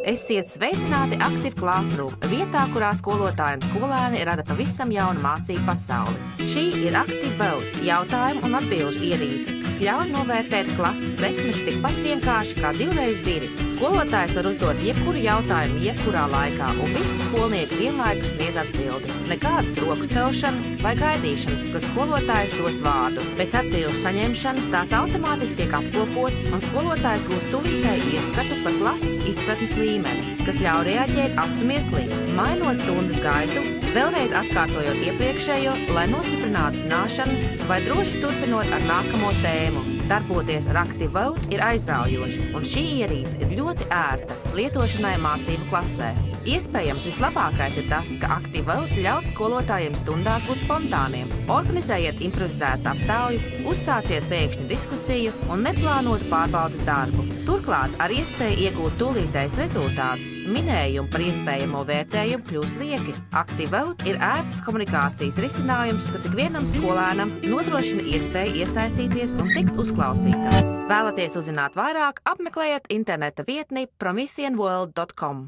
Esiet sveicināti Active Classroom, vietā, kurā skolotāji un skolēni rada pavisam jaunu mācību pasauli. Šī ir Active Vote jautājumu un atbilžu ierīce, kas ļauj novērtēt klases sekmes tikpat vienkārši kā 2x2. Skolotājs var uzdot jebkuru jautājumu jebkurā laikā, un visi skolnieki vienlaikus sniedz atbildi. Nekādas roku celšanas vai gaidīšanas, ka skolotājs dos vārdu. Pēc atbilžu saņemšanas tās automātiski tiek apkopotas, un skolotājs gūs tūlītēju ieskatu par klases izpratnes līmeni, kas ļauj reaģēt acu mirklī, mainot stundas gaitu, vēlreiz atkārtojot iepriekšējo, lai nostiprinātu zināšanas vai droši turpinot ar nākamo tēmu. Darboties ar Active Vote ir aizraujoši, un šī ierīce ir ļoti ērta lietošanai mācību klasē. Iespējams, vislabākais ir tas, ka Active Vote ļaut skolotājiem stundās būt spontāniem. Organizējiet improvizētas aptaujas, uzsāciet pēkšņu diskusiju un neplānotu pārbaudes darbu. Turklāt, ar iespēju iegūt tūlītējs rezultātus, minējumi par iespējamo vērtējumu kļūst lieki. Active Vote ir ērtas komunikācijas risinājums, kas ikvienam skolēnam nodrošina iespēju iesaistīties un tikt uzklausītam. Vēlaties uzzināt vairāk, apmeklējiet interneta vietni prometheanworld.com.